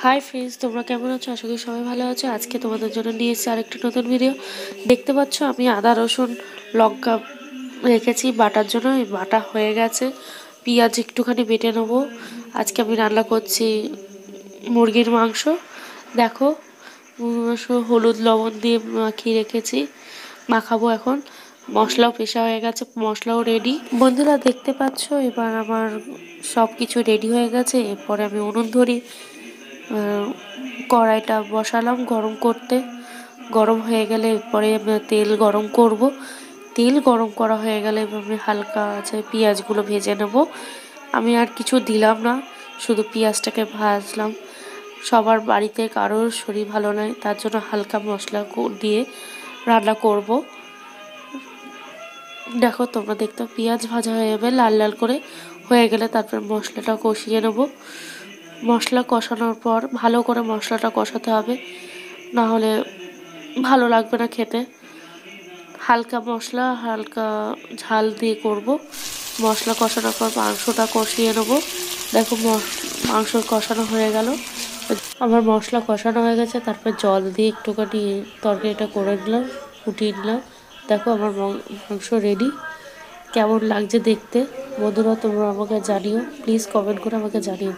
Hi friends, তোমরা কেমন আছো? আশা করি সবাই ভালো আছো। আজকে তোমাদের জন্য নিয়ে এসেছি আরেকটি নতুন ভিডিও। দেখতে পাচ্ছ আমি আদা রসুন লঙ্কা রেখেছি বাটার জন্য। বাটা হয়ে গেছে, পেঁয়াজ একটুখানি বেটে নেবো। আজকে আমি রান্না করছি মুরগির মাংস। দেখো, মাংস হলুদ লবণ দিয়ে মাখিয়ে রেখেছি, মাখাবো এখন। মশলাও পেশা হয়ে গেছে, মশলাও রেডি। বন্ধুরা দেখতে পাচ্ছ এবার আমার সব কিছু রেডি হয়ে গেছে। এরপরে আমি উনুন ধরি, কড়াইটা বসালাম গরম করতে। গরম হয়ে গেলে পরে তেল গরম করব। তেল গরম করা হয়ে গেলে আমি হালকা আছে পেঁয়াজগুলো ভেজে নেব। আমি আর কিছু দিলাম না, শুধু পেঁয়াজটাকে ভাজলাম। সবার বাড়িতে কারোর শরীর ভালো নয়, তার জন্য হালকা মশলা দিয়ে রান্না করব। দেখো তোমরা দেখতে, পেঁয়াজ ভাজা হয়ে যাবে লাল লাল করে হয়ে গেলে তারপর মশলাটা কষিয়ে নেব। মশলা কষানোর পর ভালো করে মশলাটা কষাতে হবে, না হলে ভালো লাগবে না খেতে। হালকা মশলা হালকা ঝাল দিয়ে করব। মশলা কষানোর পর মাংসটা কষিয়ে নেব। দেখো মাংস কষানো হয়ে গেল, আমার মশলা কষানো হয়ে গেছে। তারপর জল দিয়ে একটুখানি তরকারিটা করে নিলাম, ফুটিয়ে নিলাম। দেখো আমার মাংস রেডি। কেমন লাগছে দেখতে বন্ধুরা তোমরা আমাকে জানিও, প্লিজ কমেন্ট করে আমাকে জানিও।